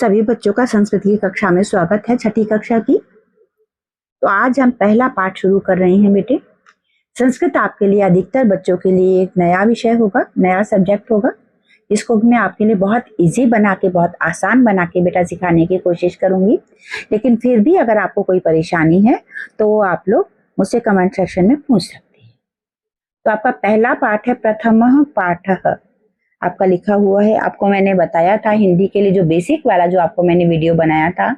सभी बच्चों का संस्कृत की कक्षा में स्वागत है, छठी कक्षा की। तो आज हम पहला पाठ शुरू कर रहे हैं बेटे। संस्कृत आपके लिए अधिकतर बच्चों के लिए एक नया विषय होगा, नया सब्जेक्ट होगा, जिसको मैं आपके लिए बहुत इजी बना के, बहुत आसान बना के बेटा सिखाने की कोशिश करूंगी। लेकिन फिर भी अगर आपको कोई परेशानी है तो आप लोग मुझसे कमेंट सेक्शन में पूछ सकते हैं। तो आपका पहला पाठ है प्रथमः पाठः, आपका लिखा हुआ है। आपको मैंने बताया था हिंदी के लिए जो बेसिक वाला जो आपको मैंने वीडियो बनाया था,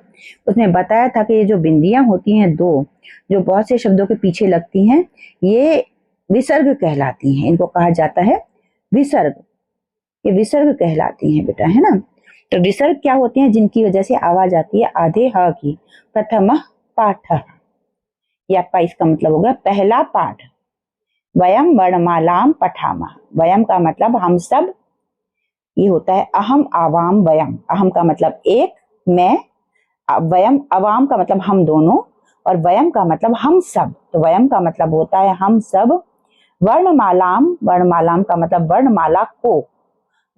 उसमें बताया था कि ये जो बिंदियां होती हैं दो, जो बहुत से शब्दों के पीछे लगती हैं, ये विसर्ग कहलाती हैं। इनको कहा जाता है विसर्ग। ये विसर्ग कहलाती हैं बेटा, है ना। तो विसर्ग क्या होते हैं? जिनकी वजह से आवाज आती है आधे ह की। प्रथमः पाठः, ये आपका इसका मतलब हो गया पहला पाठ। वयम वर्णमालाम पठामः, वयम का मतलब हम सब, ये होता है अहम आवाम वयम। अहम का मतलब एक, मैं, वयम अवाम का मतलब हम दोनों, और वयम का मतलब हम सब। तो वयम का मतलब होता है हम सब। वर्णमालाम, वर्णमालाम का मतलब वर्णमाला को।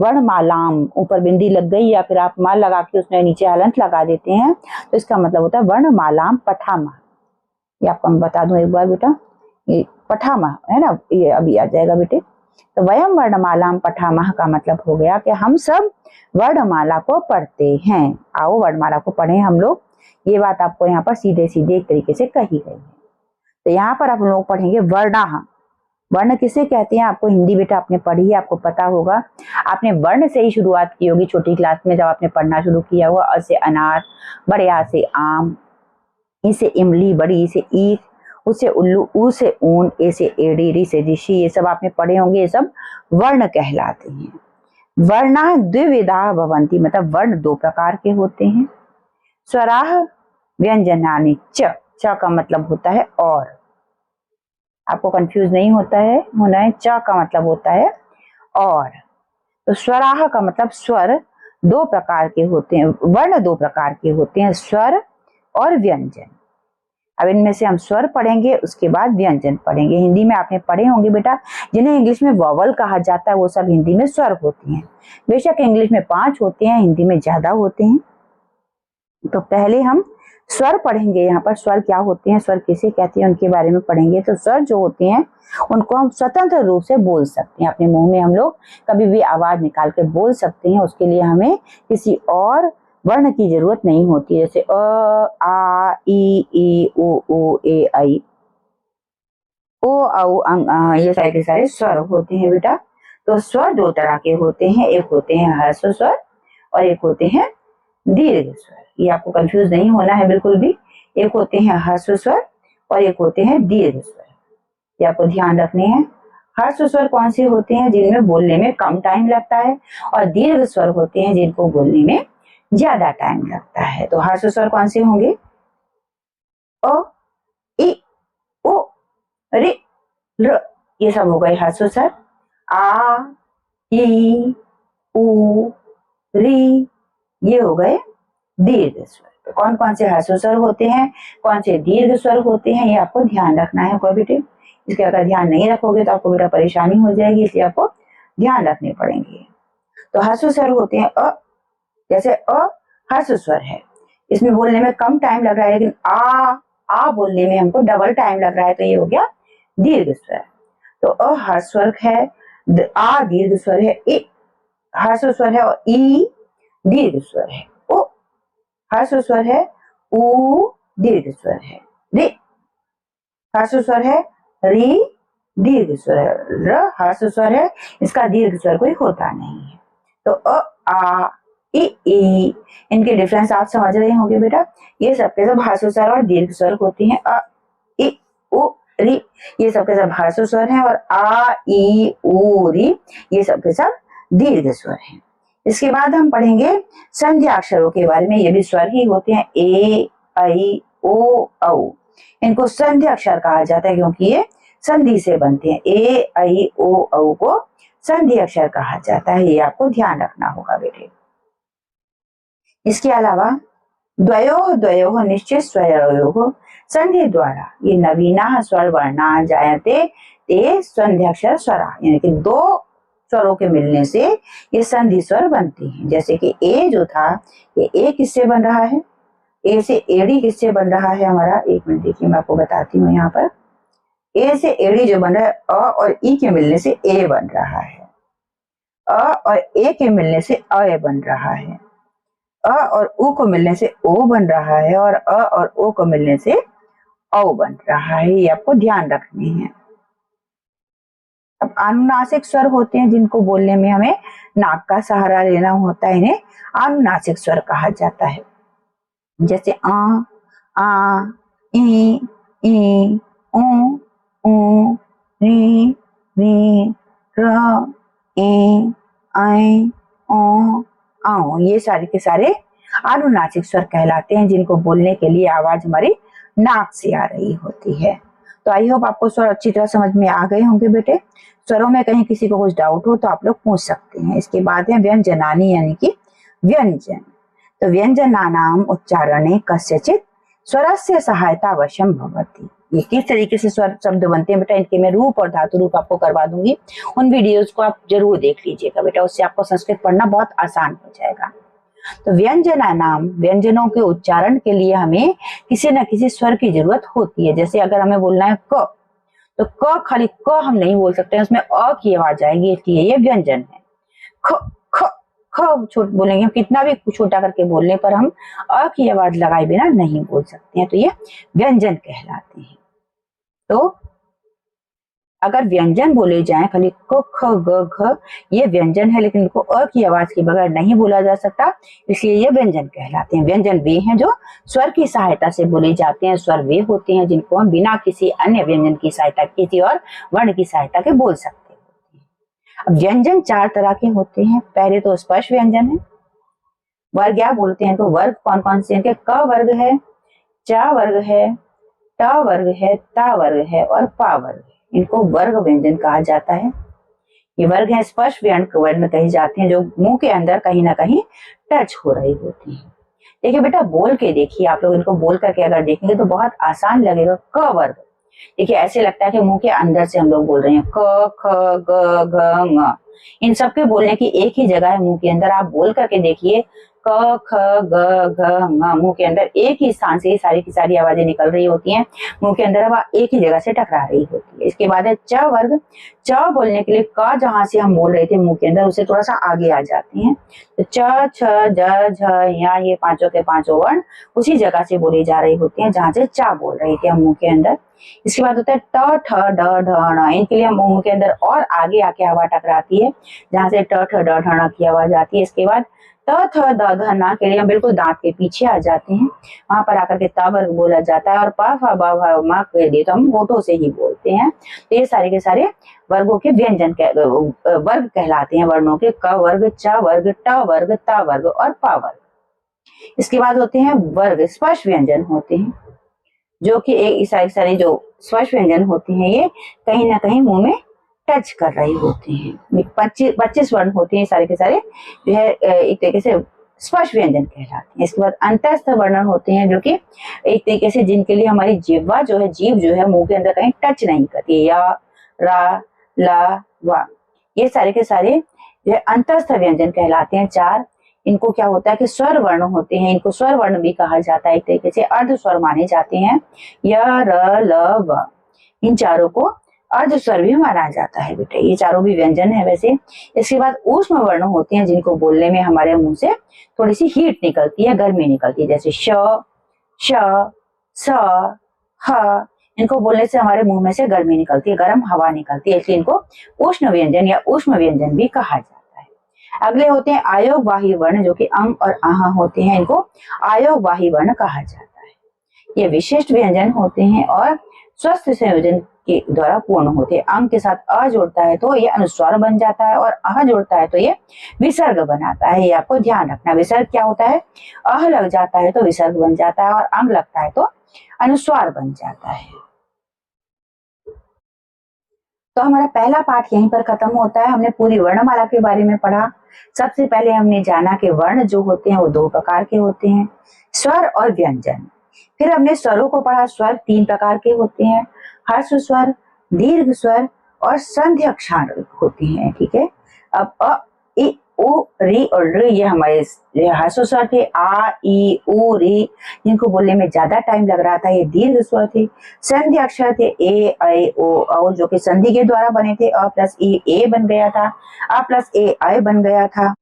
वर्णमालाम ऊपर बिंदी लग गई या फिर आप माल लगा के उसमें नीचे हलंत लगा देते हैं, तो इसका मतलब होता है वर्णमालाम पठामा। ये आपको मैं बता दूं एक बार बेटा, ये पठामा है ना, ये अभी आ जाएगा बेटे। तो वयम वर्णमालाम पठामः का मतलब हो गया कि हम सब वर्णमाला को पढ़ते हैं। आओ वर्णमाला को पढ़ें हम लोग। ये बात आपको यहाँ पर सीधे सीधे एक तरीके से कही गई है। तो यहाँ पर आप लोग पढ़ेंगे वर्णाः। वर्ण किसे कहते हैं? आपको हिंदी बेटा आपने पढ़ी है, आपको पता होगा। आपने वर्ण से ही शुरुआत की होगी छोटी क्लास में, जब आपने पढ़ना शुरू किया होगा। अ से अनार, बड़े आ से आम, ई से इमली, बड़ी ई से ईख, उसे उल्लू, ऊ से ऊन, ए से एड़ी, री से ऋषि, ये सब आपने पढ़े होंगे। ये सब वर्ण कहलाते हैं। वर्णा द्विविधा भवन्ति, मतलब वर्ण दो प्रकार के होते हैं। स्वराः व्यंजनानि च, च का मतलब होता है और। आपको कंफ्यूज नहीं होता है, होना है। च का मतलब होता है और। तो स्वराः का मतलब स्वर दो प्रकार के होते हैं, वर्ण दो प्रकार के होते हैं, स्वर और व्यंजन। अब इनमें से हम स्वर पढ़ेंगे, उसके बाद व्यंजन पढ़ेंगे। हिंदी में आपने पढ़े होंगे बेटा, जिन्हें इंग्लिश में वॉवल कहा जाता है, वो सब हिंदी में स्वर होते हैं। बेशक इंग्लिश में 5 होते हैं, हिंदी में ज्यादा होते हैं। तो पहले हम स्वर पढ़ेंगे। यहाँ पर स्वर क्या होते हैं, स्वर किसे कहते हैं, उनके बारे में पढ़ेंगे। तो स्वर जो होते हैं उनको हम स्वतंत्र रूप से बोल सकते हैं। अपने मुंह में हम लोग कभी भी आवाज निकाल के बोल सकते हैं। उसके लिए हमें किसी और वर्ण की जरूरत नहीं होती। जैसे अ, आ, ई, उ, ए, आई, ओ, औ, अंग, ये सारे के सारे स्वर होते हैं बेटा। तो स्वर दो तरह के होते हैं, एक होते हैं ह्रस्व स्वर और एक होते हैं दीर्घ स्वर। ये आपको कंफ्यूज नहीं होना है बिल्कुल भी। एक होते हैं ह्रस्व स्वर और एक होते हैं दीर्घ स्वर, ये आपको ध्यान रखने हैं। ह्रस्व स्वर कौन से होते हैं? जिनमें बोलने में कम टाइम लगता है, और दीर्घ स्वर होते हैं जिनको बोलने में ज्यादा टाइम लगता है। तो ह्रस्व स्वर कौन से होंगे? अ, इ, उ, रि, र, ये सब हो गए ह्रस्व स्वर। आ, ई, उ, री, ये हो गए दीर्घ स्वर। तो कौन कौन से ह्रस्व स्वर होते हैं, कौन से दीर्घ स्वर होते हैं, ये आपको ध्यान रखना है कोई बेटे। इसके अगर ध्यान नहीं रखोगे तो आपको बेटा परेशानी हो जाएगी, इसलिए आपको ध्यान रखने पड़ेंगे। तो ह्रस्व स्वर होते हैं अ, जैसे अ ह्रस्व स्वर है, इसमें बोलने में कम टाइम लग रहा है, लेकिन आ बोलने में हमको डबल टाइम लग रहा है, तो ये हो गया दीर्घ स्वर। तो अ ह्रस्व स्वर है, आ दीर्घ स्वर है, इ ह्रस्व स्वर है और ई दीर्घ स्वर है, उ ह्रस्व स्वर है, उ दीर्घ स्वर है, रि ह्रस्व स्वर है, री दीर्घ स्वर है, र ह्रस्व स्वर है, इसका दीर्घ स्वर कोई होता नहीं है। तो अ, आ, ई, इनके डिफरेंस आप समझ रहे होंगे बेटा। ये सबके सब ह्रस्व स्वर और दीर्घ स्वर होते हैं। अ, इ, उ, री, ये सबके सब ह्रस्व स्वर हैं, और आ, ई, उ, री, ये सबके सब दीर्घ स्वर हैं। इसके बाद हम पढ़ेंगे संध्या अक्षरों के बारे में। ये भी स्वर ही होते हैं। ए, ऐ, ओ, औ, इनको संध्या अक्षर कहा जाता है क्योंकि ये संधि से बनते हैं। ए, ऐ, ओ, औ को संधि अक्षर कहा जाता है, ये आपको ध्यान रखना होगा बेटे। इसके अलावा द्वयोः द्वयोः निश्चित स्वरयोः संधि द्वारा ये नवीना स्वर वर्णा जायते ते संध्याक्षर स्वरा, यानी कि दो स्वरों के मिलने से ये संधि स्वर बनते हैं। जैसे कि ए जो था, ये ए किससे बन रहा है, ए से एड़ी किससे बन रहा है हमारा, एक मिनट देखिए मैं आपको बताती हूँ। यहाँ पर ए से एड़ी जो बन रहा है, अ और ई के मिलने से ए बन रहा है, अ और ए के मिलने से अ बन रहा है, अ और उ को मिलने से ओ बन रहा है, और अ और ओ को मिलने से औ बन रहा है। ये आपको ध्यान रखने हैं। अब अनुनासिक स्वर होते हैं जिनको बोलने में हमें नाक का सहारा लेना होता है, इन्हें अनुनासिक स्वर कहा जाता है। जैसे आ, ई, ऊ, री, र, ए, ऐ, ओ, औ, ये सारे के सारे अनुनासिक स्वर कहलाते हैं, जिनको बोलने के लिए आवाज हमारी नाक से आ रही होती है। तो आई होप आपको स्वर अच्छी तरह समझ में आ गए होंगे बेटे। स्वरों में कहीं किसी को कुछ डाउट हो तो आप लोग पूछ सकते हैं। इसके बाद है व्यंजनानी यानी कि व्यंजन। तो व्यंजनानाम उच्चारणे कस्यचित् स्वरस्य सहायतावश्यं भवति। ये किस तरीके से स्वर शब्द बनते हैं बेटा, इनके मैं रूप और धातु रूप आपको करवा दूंगी। उन वीडियोस को आप जरूर देख लीजिएगा बेटा, उससे आपको संस्कृत पढ़ना बहुत आसान हो जाएगा। तो व्यंजनानाम, व्यंजनों के उच्चारण के लिए हमें किसी न किसी स्वर की जरूरत होती है। जैसे अगर हमें बोलना है क, तो क खाली क हम नहीं बोल सकते हैं, उसमें अ की आवाज आएगी, इसलिए ये व्यंजन है। ख ख ख छोट बोलेंगे, कितना भी छोटा करके बोलने पर हम अ की आवाज लगाए बिना नहीं बोल सकते हैं, तो ये व्यंजन कहलाते हैं। तो अगर व्यंजन बोले जाएं खाली क ख ग घ, ये व्यंजन है, लेकिन इनको अ की आवाज के बगैर नहीं बोला जा सकता, इसलिए ये व्यंजन कहलाते हैं। व्यंजन वे हैं जो स्वर की सहायता से बोले जाते हैं। स्वर वे होते हैं जिनको हम बिना किसी अन्य व्यंजन की सहायता, किसी और वर्ण की सहायता के बोल सकते हैं। अब व्यंजन चार तरह के होते हैं। पहले तो स्पर्श व्यंजन है। वर्ग क्या बोलते हैं, तो वर्ग कौन कौन से हैं, क वर्ग है, च वर्ग है, ट वर्ग है, ता वर्ग है और पा वर्ग है। इनको वर्ग व्यंजन कहा जाता है। ये वर्ग है स्पर्श वर्ण कहे जाते हैं, जो मुंह के अंदर कहीं ना कहीं टच हो रही होती है। देखिए बेटा बोल के देखिए, आप लोग इनको बोल करके अगर देखेंगे तो बहुत आसान लगेगा। क वर्ग, देखिए ऐसे लगता है कि मुंह के अंदर से हम लोग बोल रहे हैं। क ख ग घ ङ, इन सबके बोलने की एक ही जगह है मुंह के अंदर। आप बोल करके देखिए, क ख ग घ ङ, मुंह के अंदर एक ही स्थान से सारी की सारी आवाजें निकल रही होती हैं मुंह के अंदर, अब एक ही जगह से टकरा रही होती है। इसके बाद है च वर्ग। च बोलने के लिए क जहां से हम बोल रहे थे मुंह के अंदर, उसे थोड़ा सा आगे आ जाते हैं। तो च छ ज झ या, ये पांचों के पांचों वर्ण उसी जगह से बोले जा रहे होते हैं जहां से चा बोल रहे थे हम मुंह के अंदर। इसके बाद होता है ट ठ ड ढ ण। इनके लिए हम मुंह के अंदर और आगे आके हवा टकराती है जहां से ट ठ ड ढ ण की आवाज आती है। इसके बाद त थ द ध न के लिए हम बिल्कुल दांत के पीछे आ जाते हैं, वहां पर आकर के त वर्ग बोला जाता है। और प फ ब भ म के लिए तो हम होठों से ही बोलते हैं। तो ये सारे के सारे वर्गों के व्यंजन वर्ग कहलाते हैं। वर्णों के क वर्ग, च वर्ग, ट वर्ग, त वर्ग और प वर्ग। इसके बाद होते हैं वर्ग स्पर्श व्यंजन होते हैं, जो कि एक सारे जो स्पर्श व्यंजन होते हैं ये कहीं ना कहीं मुंह में टच कर रही होती हैं। 25 वर्ण होते हैं सारे के सारे, जो है एक तरीके से स्पर्श व्यंजन कहलाते हैं। इसके बाद अंतस्थ वर्ण होते हैं, जो कि एक तरीके से जिनके लिए हमारी जिह्वा जो है, जीभ जो है मुंह के अंदर कहीं टच नहीं करती है। या, रा, ला, वा, ये सारे के सारे जो है अंतस्थ व्यंजन कहलाते हैं। चार इनको क्या होता है कि स्वर वर्ण होते हैं, इनको स्वर वर्ण भी कहा जाता है। एक तरीके से अर्ध स्वर माने जाते हैं। य, र, ल, व, इन चारों को अर्ध स्वर भी माना जाता है बेटा। ये चारों भी व्यंजन है वैसे। इसके बाद ऊष्म वर्ण होते हैं, जिनको बोलने में हमारे मुंह से थोड़ी सी हीट निकलती है, गर्मी निकलती है। जैसे श, श, स, ह, इनको बोलने से हमारे मुंह में से गर्मी निकलती है, गर्म हवा निकलती है, इसलिए इनको उष्ण व्यंजन या ऊष्म व्यंजन भी कहा जाता है। अगले होते हैं आयोगवाही वर्ण, जो कि अंग और आह होते हैं, इनको आयोगवाही वर्ण कहा जाता है। ये विशिष्ट व्यंजन होते हैं और स्वस्थ संयोजन के द्वारा पूर्ण होते हैं। अंग के साथ अ जोड़ता है तो ये अनुस्वार बन जाता है, और अह जोड़ता है तो ये विसर्ग बनाता है। ये आपको ध्यान रखना। विसर्ग क्या होता है, अह लग जाता है तो विसर्ग बन जाता है, और अंग लगता है तो अनुस्वार बन जाता है। तो हमारा पहला पाठ यहीं पर खत्म होता है। हमने पूरी वर्णमाला के बारे में पढ़ा। सबसे पहले हमने जाना कि वर्ण जो होते हैं वो दो प्रकार के होते हैं, स्वर और व्यंजन। फिर हमने स्वरों को पढ़ा। स्वर तीन प्रकार के होते हैं, हर्ष स्वर, दीर्घ स्वर और संध्य अक्षर होते हैं। ठीक है, अब अ इ उ री और ऋ ये हमारे ह्रस्व स्वर थे। आ ई उ री, जिनको बोलने में ज्यादा टाइम लग रहा था, ये दीर्घ स्वर थे। संधि अक्षर थे ए ऐ ओ औ, जो कि संधि के द्वारा बने थे। अ प्लस ई ए बन गया था, अ प्लस ए ऐ बन गया था,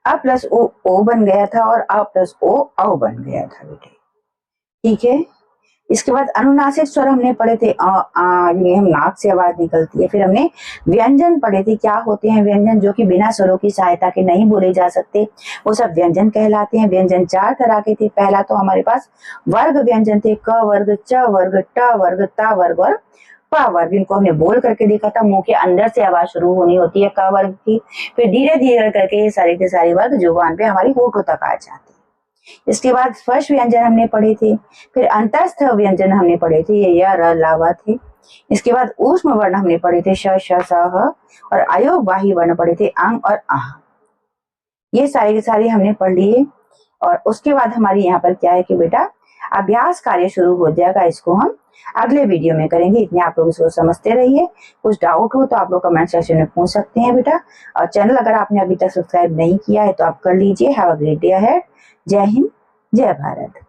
अ प्लस ओ बन गया था, और अ प्लस ओ औ बन गया था बेटे। ठीक है। इसके बाद अनुनासिक स्वर हमने पढ़े थे, अ आ, ये हम नाक से आवाज निकलती है। फिर हमने व्यंजन पढ़े थे, क्या होते हैं व्यंजन, जो कि बिना स्वरों की सहायता के नहीं बोले जा सकते, वो सब व्यंजन कहलाते हैं। व्यंजन 4 तरह के थे। पहला तो हमारे पास वर्ग व्यंजन थे, क वर्ग, च वर्ग, ट वर्ग, ता वर्ग और प वर्ग। इनको हमने बोल करके देखा था, मुंह के अंदर से आवाज शुरू होनी होती है क वर्ग की, फिर धीरे धीरे करके ये सारे के सारे वर्ग जुबान पे हमारी होठों तक आ जाते हैं। इसके बाद स्पर्श व्यंजन हमने पढ़े थे। फिर अंतस्थ व्यंजन हमने पढ़े थे, ये य र ला व थे। इसके बाद ऊष्म वर्ण हमने पढ़े थे, श श स ह, और अयोगवाही वर्ण पढ़े थे, अंग और आह। ये सारे के सारे हमने पढ़ लिए। और उसके बाद हमारी यहाँ पर क्या है कि बेटा अभ्यास कार्य शुरू हो जाएगा, इसको हम अगले वीडियो में करेंगे। इतने आप लोग इसको समझते रहिए। कुछ डाउट हो तो आप लोग कमेंट सेक्शन में पूछ सकते हैं बेटा। और चैनल अगर आपने अभी तक सब्सक्राइब नहीं किया है तो आप कर लीजिए। Have a great day ahead. जय हिंद, जय भारत।